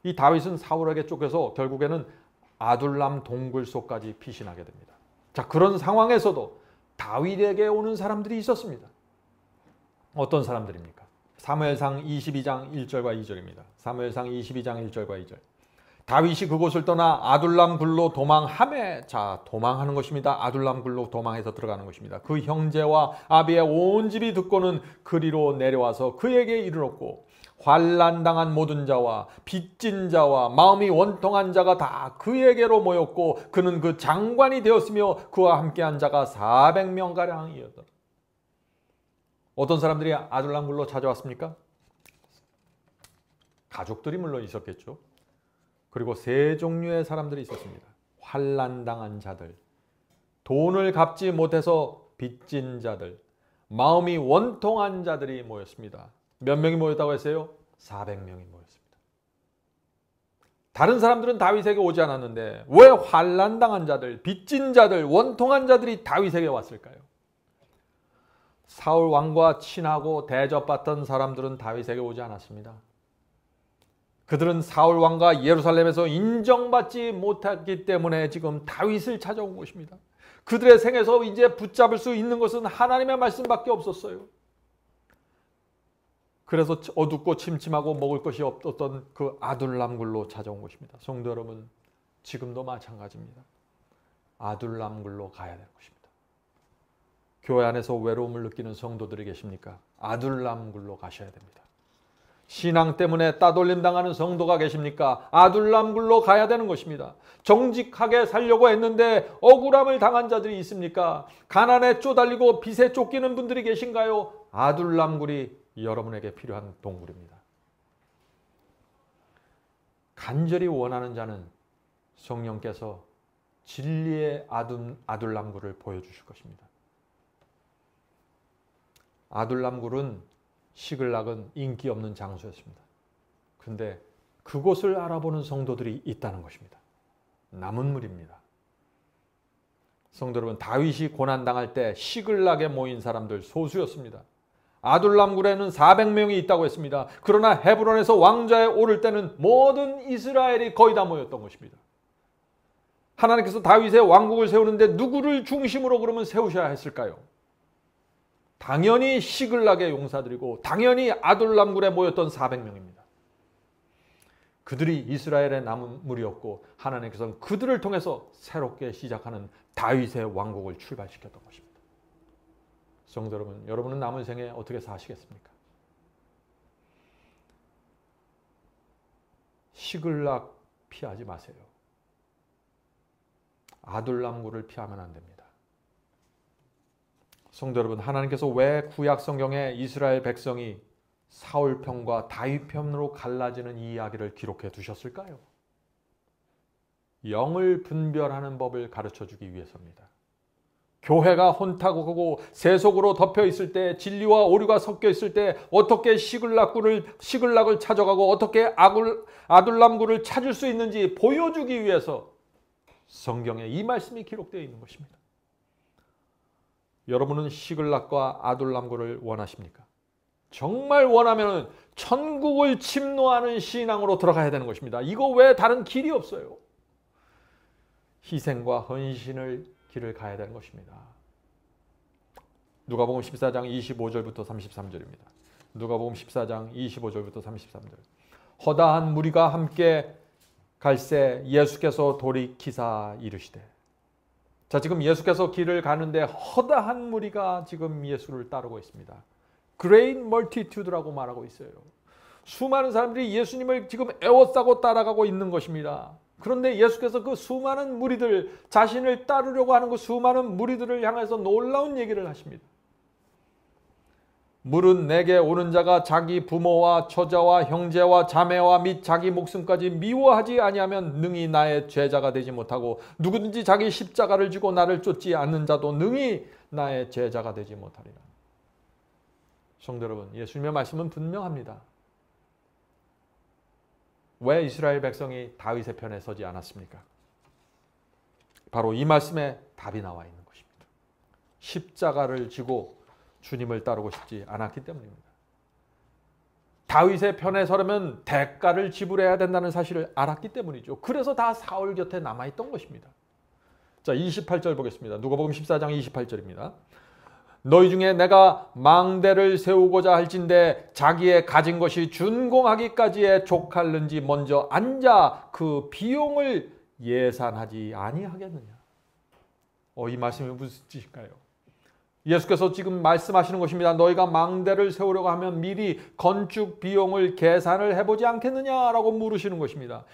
이 다윗은 사울에게 쫓겨서 결국에는 아둘람 동굴 속까지 피신하게 됩니다. 자, 그런 상황에서도 다윗에게 오는 사람들이 있었습니다. 어떤 사람들입니까? 사무엘상 22장 1절과 2절입니다. 사무엘상 22장 1절과 2절. 다윗이 그곳을 떠나 아둘람 굴로 도망하매, 자, 도망하는 것입니다. 아둘람 굴로 도망해서 들어가는 것입니다. 그 형제와 아비의 온 집이 듣고는 그리로 내려와서 그에게 이르렀고 환난당한 모든 자와 빚진 자와 마음이 원통한 자가 다 그에게로 모였고 그는 그 장관이 되었으며 그와 함께한 자가 400명가량이었더라. 어떤 사람들이 아둘람 굴로 찾아왔습니까? 가족들이 물론 있었겠죠. 그리고 세 종류의 사람들이 있었습니다. 환난당한 자들, 돈을 갚지 못해서 빚진 자들, 마음이 원통한 자들이 모였습니다. 몇 명이 모였다고 했어요? 400명이 모였습니다. 다른 사람들은 다윗에게 오지 않았는데 왜 환난당한 자들, 빚진 자들, 원통한 자들이 다윗에게 왔을까요? 사울 왕과 친하고 대접받던 사람들은 다윗에게 오지 않았습니다. 그들은 사울 왕과 예루살렘에서 인정받지 못했기 때문에 지금 다윗을 찾아온 것입니다. 그들의 생에서 이제 붙잡을 수 있는 것은 하나님의 말씀밖에 없었어요. 그래서 어둡고 침침하고 먹을 것이 없었던 그 아둘람 굴로 찾아온 것입니다. 성도 여러분, 지금도 마찬가지입니다. 아둘람 굴로 가야 될 것입니다. 교회 안에서 외로움을 느끼는 성도들이 계십니까? 아둘람 굴로 가셔야 됩니다. 신앙 때문에 따돌림 당하는 성도가 계십니까? 아둘람 굴로 가야 되는 것입니다. 정직하게 살려고 했는데 억울함을 당한 자들이 있습니까? 가난에 쪼달리고 빚에 쫓기는 분들이 계신가요? 아둘람 굴이 여러분에게 필요한 동굴입니다. 간절히 원하는 자는 성령께서 진리의 아둘람 굴을 보여주실 것입니다. 아둘람 굴은 시글락은 인기 없는 장소였습니다. 그런데 그곳을 알아보는 성도들이 있다는 것입니다. 남은 무리입니다. 성도 여러분, 다윗이 고난당할 때 시글락에 모인 사람들 소수였습니다. 아둘람 굴에는 400명이 있다고 했습니다. 그러나 헤브론에서 왕좌에 오를 때는 모든 이스라엘이 거의 다 모였던 것입니다. 하나님께서 다윗의 왕국을 세우는데 누구를 중심으로 그러면 세우셔야 했을까요? 당연히 시글락의 용사들이고 당연히 아둘람굴에 모였던 400명입니다. 그들이 이스라엘의 남은 무리였고 하나님께서는 그들을 통해서 새롭게 시작하는 다윗의 왕국을 출발시켰던 것입니다. 성도 여러분, 여러분은 남은 생에 어떻게 사시겠습니까? 시글락 피하지 마세요. 아둘람굴을 피하면 안 됩니다. 성도 여러분, 하나님께서 왜 구약 성경에 이스라엘 백성이 사울 편과 다윗 편으로 갈라지는 이 이야기를 기록해 두셨을까요? 영을 분별하는 법을 가르쳐 주기 위해서입니다. 교회가 혼탁하고 세속으로 덮여 있을 때, 진리와 오류가 섞여 있을 때 어떻게 시글락을 찾아가고 어떻게 아둘람굴을 찾을 수 있는지 보여주기 위해서 성경에 이 말씀이 기록되어 있는 것입니다. 여러분은 시글락과 아둘람굴을 원하십니까? 정말 원하면 천국을 침노하는 신앙으로 들어가야 되는 것입니다. 이거 외에 다른 길이 없어요. 희생과 헌신을 길을 가야 되는 것입니다. 누가복음 14장 25절부터 33절입니다. 누가복음 14장 25절부터 33절. 허다한 무리가 함께 갈새 예수께서 돌이키사 이르시되. 자, 지금 예수께서 길을 가는데 허다한 무리가 지금 예수를 따르고 있습니다. Great multitude라고 말하고 있어요. 수많은 사람들이 예수님을 지금 애워싸고 따라가고 있는 것입니다. 그런데 예수께서 그 수많은 무리들, 자신을 따르려고 하는 그 수많은 무리들을 향해서 놀라운 얘기를 하십니다. 물은 내게 오는 자가 자기 부모와 처자와 형제와 자매와 및 자기 목숨까지 미워하지 아니하면 능히 나의 제자가 되지 못하고 누구든지 자기 십자가를 지고 나를 쫓지 않는 자도 능히 나의 제자가 되지 못하리라. 성도 여러분, 예수님의 말씀은 분명합니다. 왜 이스라엘 백성이 다윗의 편에 서지 않았습니까? 바로 이 말씀에 답이 나와 있는 것입니다. 십자가를 지고 주님을 따르고 싶지 않았기 때문입니다. 다윗의 편에 서려면 대가를 지불해야 된다는 사실을 알았기 때문이죠. 그래서 다 사울 곁에 남아있던 것입니다. 자, 28절 보겠습니다. 누가복음 14장 28절입니다. 너희 중에 내가 망대를 세우고자 할진대 자기의 가진 것이 준공하기까지에 족할는지 먼저 앉아 그 비용을 예산하지 아니하겠느냐. 이 말씀이 무슨 뜻일까요? 예수께서 지금 말씀하시는 것입니다. 너희가 망대를 세우려고 하면 미리 건축 비용을 계산을 해보지 않겠느냐라고 물으시는 것입니다.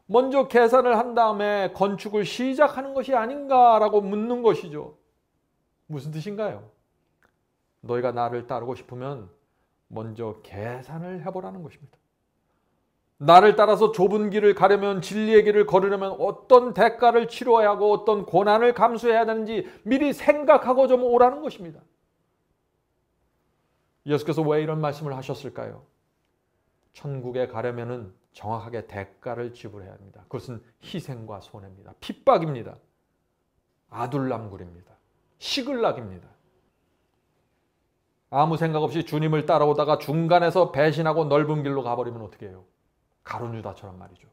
먼저 계산을 한 다음에 건축을 시작하는 것이 아닌가라고 묻는 것이죠. 무슨 뜻인가요? 너희가 나를 따르고 싶으면 먼저 계산을 해보라는 것입니다. 나를 따라서 좁은 길을 가려면, 진리의 길을 걸으려면 어떤 대가를 치러야 하고 어떤 고난을 감수해야 되는지 미리 생각하고 좀 오라는 것입니다. 예수께서 왜 이런 말씀을 하셨을까요? 천국에 가려면 정확하게 대가를 지불해야 합니다. 그것은 희생과 손해입니다. 핍박입니다. 아둘람굴입니다. 시글락입니다. 아무 생각 없이 주님을 따라오다가 중간에서 배신하고 넓은 길로 가버리면 어떻게 해요? 가룟 유다처럼 말이죠.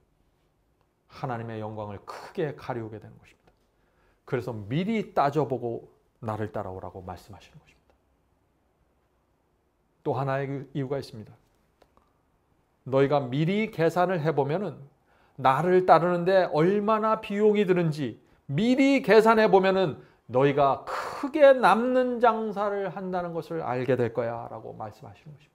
하나님의 영광을 크게 가리우게 되는 것입니다. 그래서 미리 따져보고 나를 따라오라고 말씀하시는 것입니다. 또 하나의 이유가 있습니다. 너희가 미리 계산을 해보면은 나를 따르는데 얼마나 비용이 드는지 미리 계산해 보면은 너희가 크게 남는 장사를 한다는 것을 알게 될 거야 라고 말씀하시는 것입니다.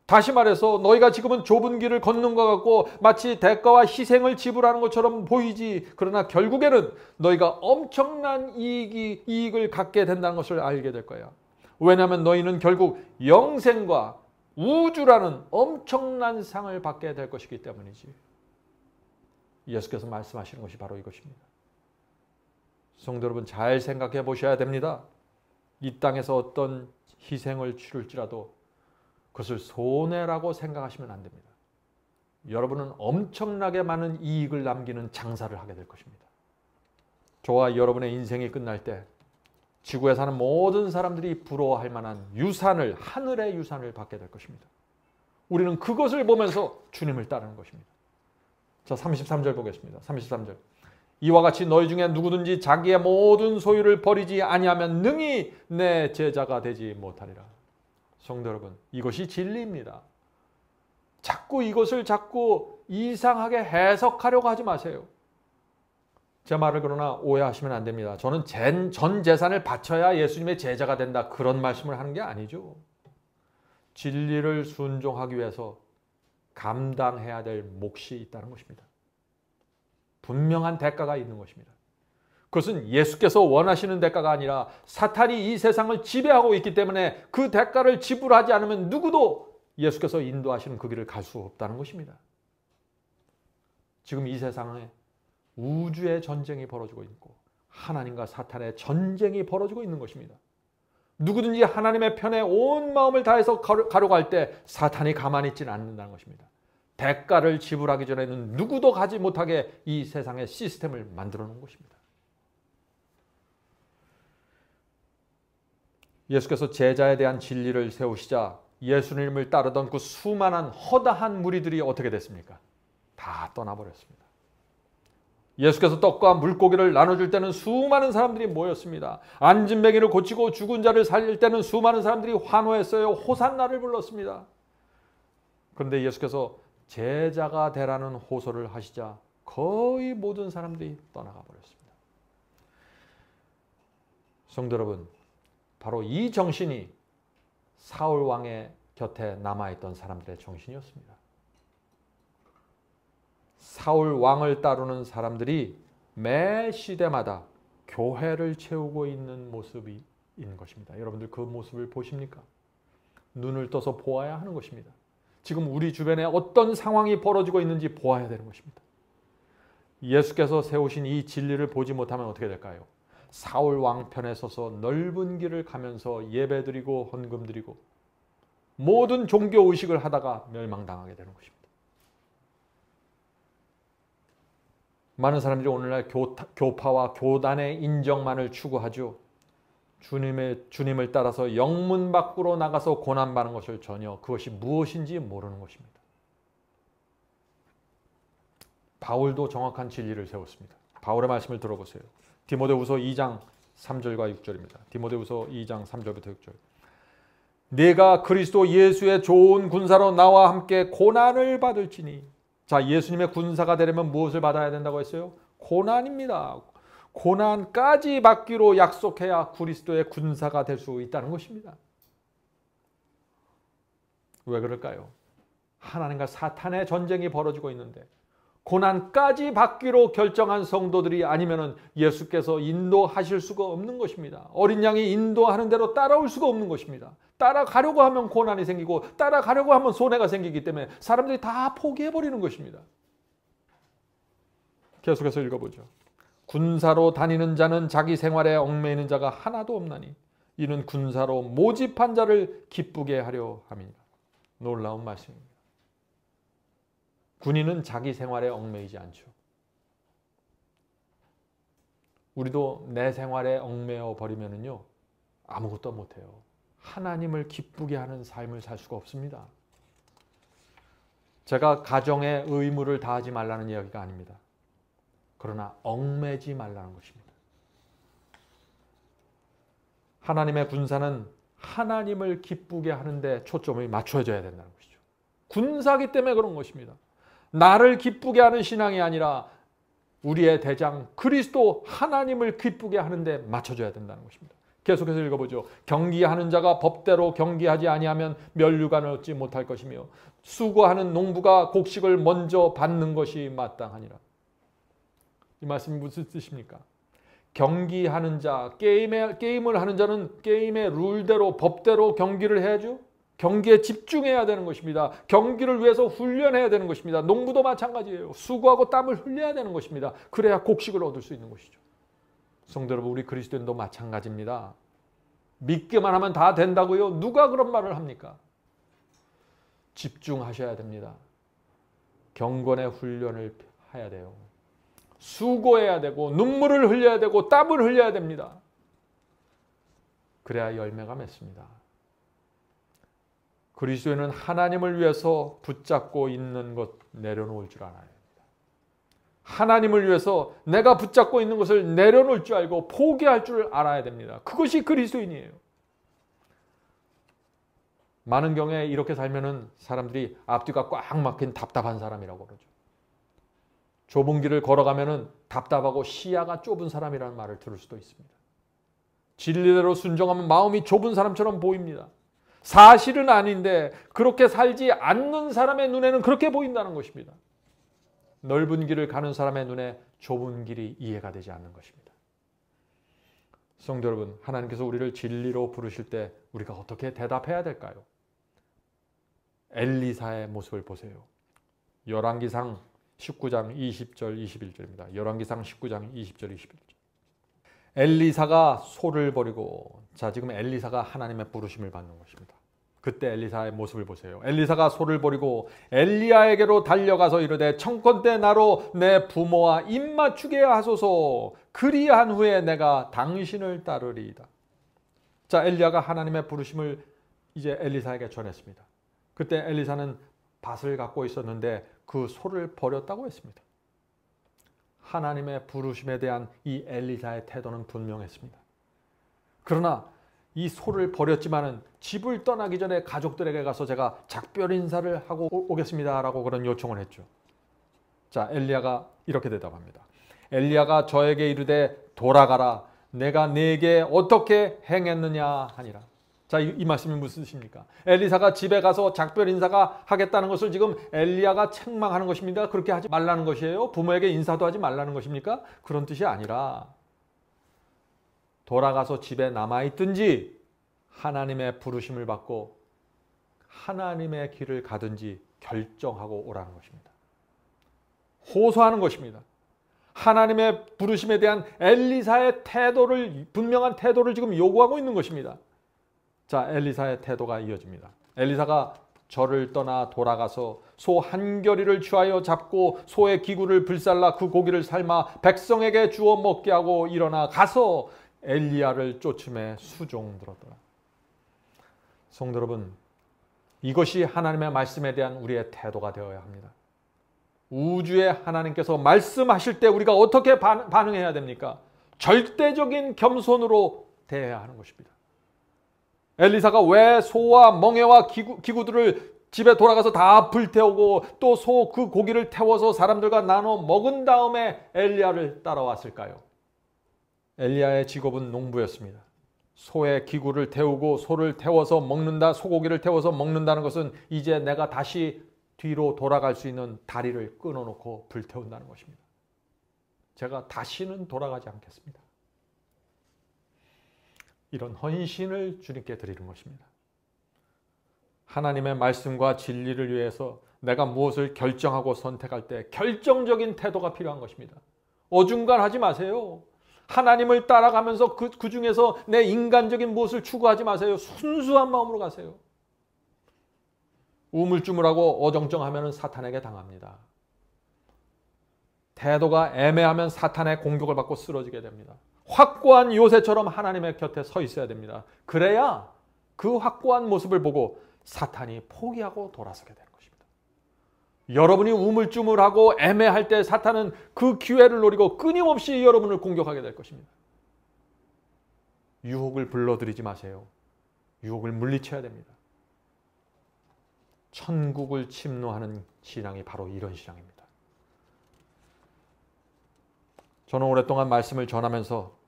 다시 말해서 너희가 지금은 좁은 길을 걷는 것 같고 마치 대가와 희생을 지불하는 것처럼 보이지, 그러나 결국에는 너희가 엄청난 이익을 갖게 된다는 것을 알게 될 거야. 왜냐하면 너희는 결국 영생과 우주라는 엄청난 상을 받게 될 것이기 때문이지. 예수께서 말씀하시는 것이 바로 이것입니다. 성도 여러분, 잘 생각해 보셔야 됩니다. 이 땅에서 어떤 희생을 치룰지라도 그것을 손해라고 생각하시면 안 됩니다. 여러분은 엄청나게 많은 이익을 남기는 장사를 하게 될 것입니다. 저와 여러분의 인생이 끝날 때 지구에 사는 모든 사람들이 부러워할 만한 유산을, 하늘의 유산을 받게 될 것입니다. 우리는 그것을 보면서 주님을 따르는 것입니다. 자, 33절 보겠습니다. 33절. 이와 같이 너희 중에 누구든지 자기의 모든 소유를 버리지 아니하면 능히 내 제자가 되지 못하리라. 성도 여러분, 이것이 진리입니다. 자꾸 이것을 이상하게 해석하려고 하지 마세요. 제 말을 그러나 오해하시면 안 됩니다. 저는 전 재산을 바쳐야 예수님의 제자가 된다, 그런 말씀을 하는 게 아니죠. 진리를 순종하기 위해서 감당해야 될 몫이 있다는 것입니다. 분명한 대가가 있는 것입니다. 그것은 예수께서 원하시는 대가가 아니라 사탄이 이 세상을 지배하고 있기 때문에 그 대가를 지불하지 않으면 누구도 예수께서 인도하시는 그 길을 갈 수 없다는 것입니다. 지금 이 세상에 우주의 전쟁이 벌어지고 있고 하나님과 사탄의 전쟁이 벌어지고 있는 것입니다. 누구든지 하나님의 편에 온 마음을 다해서 가려고 할 때 사탄이 가만히 있지는 않는다는 것입니다. 대가를 지불하기 전에는 누구도 가지 못하게 이 세상의 시스템을 만들어 놓은 것입니다. 예수께서 제자에 대한 진리를 세우시자 예수님을 따르던 그 수많은 허다한 무리들이 어떻게 됐습니까? 다 떠나버렸습니다. 예수께서 떡과 물고기를 나눠줄 때는 수많은 사람들이 모였습니다. 앉은 뱅이를 고치고 죽은 자를 살릴 때는 수많은 사람들이 환호했어요. 호산나를 불렀습니다. 그런데 예수께서 제자가 되라는 호소를 하시자 거의 모든 사람들이 떠나가 버렸습니다. 성도 여러분, 바로 이 정신이 사울 왕의 곁에 남아있던 사람들의 정신이었습니다. 사울 왕을 따르는 사람들이 매 시대마다 교회를 채우고 있는 모습이 있는 것입니다. 여러분들 그 모습을 보십니까? 눈을 떠서 보아야 하는 것입니다. 지금 우리 주변에 어떤 상황이 벌어지고 있는지 보아야 되는 것입니다. 예수께서 세우신 이 진리를 보지 못하면 어떻게 될까요? 사울 왕 편에 서서 넓은 길을 가면서 예배드리고 헌금드리고 모든 종교의식을 하다가 멸망당하게 되는 것입니다. 많은 사람들이 오늘날 교파와 교단의 인정만을 추구하죠. 주님을 따라서 영문 밖으로 나가서 고난받는 것을 전혀 그것이 무엇인지 모르는 것입니다. 바울도 정확한 진리를 세웠습니다. 바울의 말씀을 들어보세요. 디모데후서 2장 3절과 6절입니다. 디모데후서 2장 3절부터 6절. 내가 그리스도 예수의 좋은 군사로 나와 함께 고난을 받을지니. 자, 예수님의 군사가 되려면 무엇을 받아야 된다고 했어요? 고난입니다. 고난까지 받기로 약속해야 그리스도의 군사가 될 수 있다는 것입니다. 왜 그럴까요? 하나님과 사탄의 전쟁이 벌어지고 있는데 고난까지 받기로 결정한 성도들이 아니면 예수께서 인도하실 수가 없는 것입니다. 어린 양이 인도하는 대로 따라올 수가 없는 것입니다. 따라가려고 하면 고난이 생기고 따라가려고 하면 손해가 생기기 때문에 사람들이 다 포기해버리는 것입니다. 계속해서 읽어보죠. 군사로 다니는 자는 자기 생활에 얽매이는 자가 하나도 없나니 이는 군사로 모집한 자를 기쁘게 하려 함이니라. 놀라운 말씀입니다. 군인은 자기 생활에 얽매이지 않죠. 우리도 내 생활에 얽매여 버리면은요 아무것도 못해요. 하나님을 기쁘게 하는 삶을 살 수가 없습니다. 제가 가정의 의무를 다하지 말라는 이야기가 아닙니다. 그러나 얽매지 말라는 것입니다. 하나님의 군사는 하나님을 기쁘게 하는데 초점이 맞춰져야 된다는 것이죠. 군사기 때문에 그런 것입니다. 나를 기쁘게 하는 신앙이 아니라 우리의 대장 그리스도 하나님을 기쁘게 하는데 맞춰줘야 된다는 것입니다. 계속해서 읽어보죠. 경기하는 자가 법대로 경기하지 아니하면 면류관을 얻지 못할 것이며 수고하는 농부가 곡식을 먼저 받는 것이 마땅하니라. 이 말씀이 무슨 뜻입니까? 경기하는 자, 게임을 하는 자는 게임의 룰대로 법대로 경기를 해야죠. 경기에 집중해야 되는 것입니다. 경기를 위해서 훈련해야 되는 것입니다. 농부도 마찬가지예요. 수고하고 땀을 흘려야 되는 것입니다. 그래야 곡식을 얻을 수 있는 것이죠. 성도 여러분, 우리 그리스도인도 마찬가지입니다. 믿기만 하면 다 된다고요? 누가 그런 말을 합니까? 집중하셔야 됩니다. 경건의 훈련을 해야 돼요. 수고해야 되고 눈물을 흘려야 되고 땀을 흘려야 됩니다. 그래야 열매가 맺습니다. 그리스도인은 하나님을 위해서 붙잡고 있는 것 내려놓을 줄 알아야 합니다. 하나님을 위해서 내가 붙잡고 있는 것을 내려놓을 줄 알고 포기할 줄 알아야 됩니다. 그것이 그리스도인이에요. 많은 경우에 이렇게 살면은 사람들이 앞뒤가 꽉 막힌 답답한 사람이라고 그러죠. 좁은 길을 걸어가면은 답답하고 시야가 좁은 사람이라는 말을 들을 수도 있습니다. 진리대로 순종하면 마음이 좁은 사람처럼 보입니다. 사실은 아닌데 그렇게 살지 않는 사람의 눈에는 그렇게 보인다는 것입니다. 넓은 길을 가는 사람의 눈에 좁은 길이 이해가 되지 않는 것입니다. 성도 여러분, 하나님께서 우리를 진리로 부르실 때 우리가 어떻게 대답해야 될까요? 엘리사의 모습을 보세요. 열왕기상 19장 20절 21절입니다. 열왕기상 19장 20절 21절. 엘리사가 소를 버리고, 자, 지금 엘리사가 하나님의 부르심을 받는 것입니다. 그때 엘리사의 모습을 보세요. 엘리사가 소를 버리고 엘리야에게로 달려가서 이르되 청컨대 나로 내 부모와 입맞추게 하소서. 그리한 후에 내가 당신을 따르리이다. 자, 엘리야가 하나님의 부르심을 이제 엘리사에게 전했습니다. 그때 엘리사는 밭을 갖고 있었는데 그 소를 버렸다고 했습니다. 하나님의 부르심에 대한 이 엘리사의 태도는 분명했습니다. 그러나 이 소를 버렸지만은 집을 떠나기 전에 가족들에게 가서 제가 작별 인사를 하고 오겠습니다 라고 그런 요청을 했죠. 자, 엘리야가 이렇게 대답합니다. 엘리야가 저에게 이르되 돌아가라. 내가 네게 어떻게 행했느냐 하니라. 자, 이 말씀이 무슨 뜻입니까? 엘리사가 집에 가서 작별 인사가 하겠다는 것을 지금 엘리야가 책망하는 것입니다. 그렇게 하지 말라는 것이에요? 부모에게 인사도 하지 말라는 것입니까? 그런 뜻이 아니라 돌아가서 집에 남아있든지 하나님의 부르심을 받고 하나님의 길을 가든지 결정하고 오라는 것입니다. 호소하는 것입니다. 하나님의 부르심에 대한 엘리사의 태도를, 분명한 태도를 지금 요구하고 있는 것입니다. 자, 엘리사의 태도가 이어집니다. 엘리사가 절을 떠나 돌아가서 소 한 겨리를 취하여 잡고 소의 기구를 불살라 그 고기를 삶아 백성에게 주어 먹게 하고 일어나 가서 엘리야를 쫓음에 수종들었더라. 성도 여러분, 이것이 하나님의 말씀에 대한 우리의 태도가 되어야 합니다. 우주의 하나님께서 말씀하실 때 우리가 어떻게 반응해야 됩니까? 절대적인 겸손으로 대해야 하는 것입니다. 엘리사가 왜 소와 멍에와 기구들을 집에 돌아가서 다 불태우고 또 소 그 고기를 태워서 사람들과 나눠 먹은 다음에 엘리야를 따라왔을까요? 엘리야의 직업은 농부였습니다. 소의 기구를 태우고 소를 태워서 먹는다, 소고기를 태워서 먹는다는 것은 이제 내가 다시 뒤로 돌아갈 수 있는 다리를 끊어놓고 불태운다는 것입니다. 제가 다시는 돌아가지 않겠습니다. 이런 헌신을 주님께 드리는 것입니다. 하나님의 말씀과 진리를 위해서 내가 무엇을 결정하고 선택할 때 결정적인 태도가 필요한 것입니다. 어중간하지 마세요. 하나님을 따라가면서 그 중에서 내 인간적인 무엇을 추구하지 마세요. 순수한 마음으로 가세요. 우물쭈물하고 어정쩡하면 사탄에게 당합니다. 태도가 애매하면 사탄의 공격을 받고 쓰러지게 됩니다. 확고한 요새처럼 하나님의 곁에 서 있어야 됩니다. 그래야 그 확고한 모습을 보고 사탄이 포기하고 돌아서게 되는 것입니다. 여러분이 우물쭈물하고 애매할 때 사탄은 그 기회를 노리고 끊임없이 여러분을 공격하게 될 것입니다. 유혹을 불러들이지 마세요. 유혹을 물리쳐야 됩니다. 천국을 침노하는 신앙이 바로 이런 신앙입니다. 저는 오랫동안 말씀을 전하면서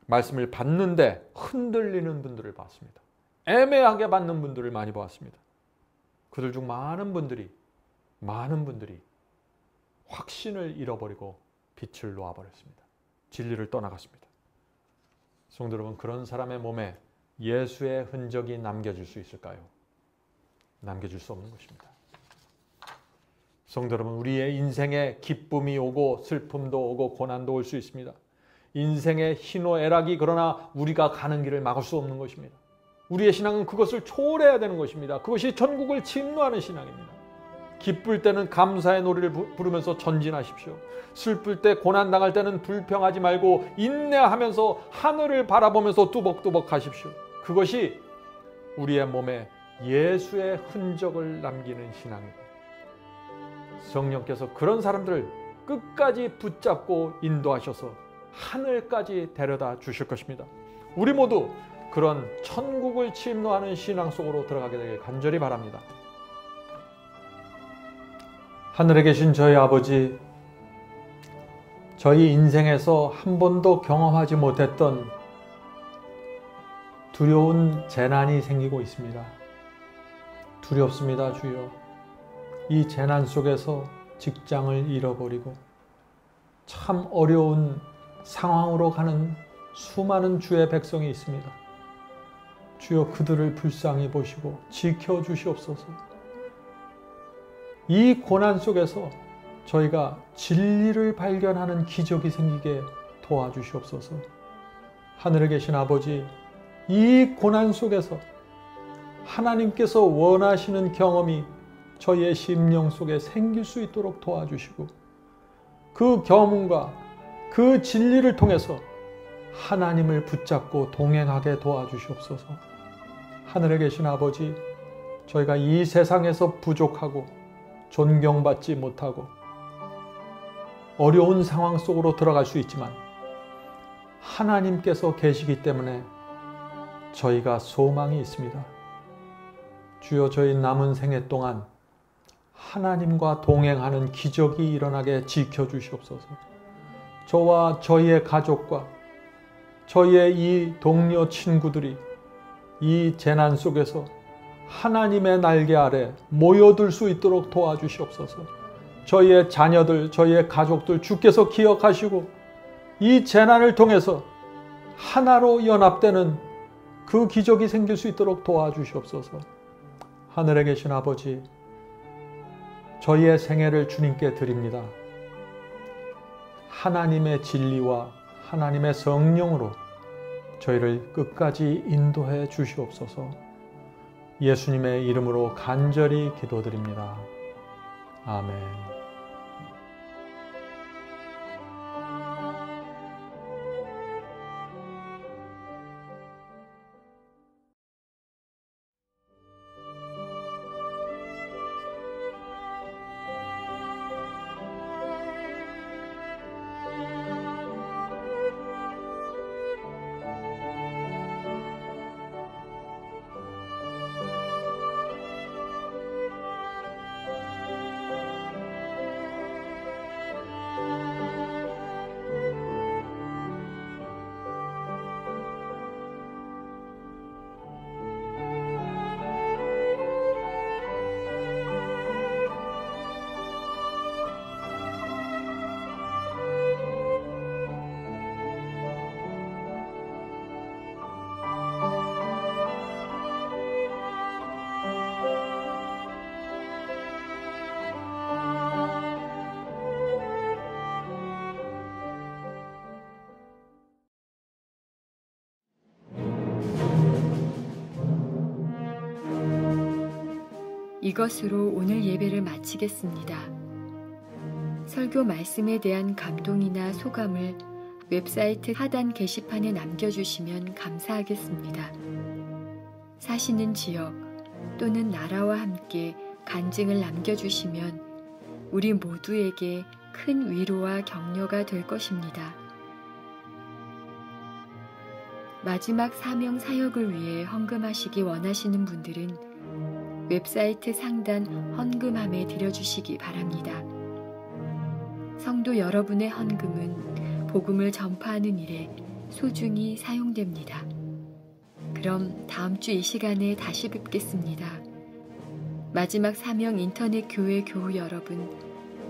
말씀을 받는데 흔들리는 분들을 봤습니다. 애매하게 받는 분들을 많이 보았습니다. 그들 중 많은 분들이 확신을 잃어버리고 빛을 놓아버렸습니다. 진리를 떠나갔습니다. 성도 여러분, 그런 사람의 몸에 예수의 흔적이 남겨질 수 있을까요? 남겨질 수 없는 것입니다. 성도 여러분, 우리의 인생에 기쁨이 오고 슬픔도 오고 고난도 올 수 있습니다. 인생의 희노애락이 그러나 우리가 가는 길을 막을 수 없는 것입니다. 우리의 신앙은 그것을 초월해야 되는 것입니다. 그것이 천국을 침노하는 신앙입니다. 기쁠 때는 감사의 노래를 부르면서 전진하십시오. 슬플 때 고난당할 때는 불평하지 말고 인내하면서 하늘을 바라보면서 뚜벅뚜벅 하십시오. 그것이 우리의 몸에 예수의 흔적을 남기는 신앙이고 성령께서 그런 사람들을 끝까지 붙잡고 인도하셔서 하늘까지 데려다 주실 것입니다. 우리 모두 그런 천국을 침노하는 신앙 속으로 들어가게 되길 간절히 바랍니다. 하늘에 계신 저희 아버지, 저희 인생에서 한 번도 경험하지 못했던 두려운 재난이 생기고 있습니다. 두렵습니다, 주여. 이 재난 속에서 직장을 잃어버리고 참 어려운 상황으로 가는 수많은 주의 백성이 있습니다. 주여, 그들을 불쌍히 보시고 지켜주시옵소서. 이 고난 속에서 저희가 진리를 발견하는 기적이 생기게 도와주시옵소서. 하늘에 계신 아버지, 이 고난 속에서 하나님께서 원하시는 경험이 저희의 심령 속에 생길 수 있도록 도와주시고, 그 경험과 그 진리를 통해서 하나님을 붙잡고 동행하게 도와주시옵소서. 하늘에 계신 아버지, 저희가 이 세상에서 부족하고 존경받지 못하고 어려운 상황 속으로 들어갈 수 있지만 하나님께서 계시기 때문에 저희가 소망이 있습니다. 주여, 저희 남은 생애 동안 하나님과 동행하는 기적이 일어나게 지켜주시옵소서. 저와 저희의 가족과 저희의 이 동료 친구들이 이 재난 속에서 하나님의 날개 아래 모여들 수 있도록 도와주시옵소서. 저희의 자녀들, 저희의 가족들 주께서 기억하시고 이 재난을 통해서 하나로 연합되는 그 기적이 생길 수 있도록 도와주시옵소서. 하늘에 계신 아버지, 저희의 생애를 주님께 드립니다. 하나님의 진리와 하나님의 성령으로 저희를 끝까지 인도해 주시옵소서. 예수님의 이름으로 간절히 기도드립니다. 아멘.
이것으로 오늘 예배를 마치겠습니다. 설교 말씀에 대한 감동이나 소감을 웹사이트 하단 게시판에 남겨주시면 감사하겠습니다. 사시는 지역 또는 나라와 함께 간증을 남겨주시면 우리 모두에게 큰 위로와 격려가 될 것입니다. 마지막 사명 사역을 위해 헌금하시기 원하시는 분들은 웹사이트 상단 헌금함에 드려주시기 바랍니다. 성도 여러분의 헌금은 복음을 전파하는 일에 소중히 사용됩니다. 그럼 다음 주 이 시간에 다시 뵙겠습니다. 마지막 사명 인터넷 교회 교우 여러분,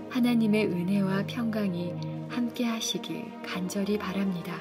하나님의 은혜와 평강이 함께 하시길 간절히 바랍니다.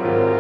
있습니다.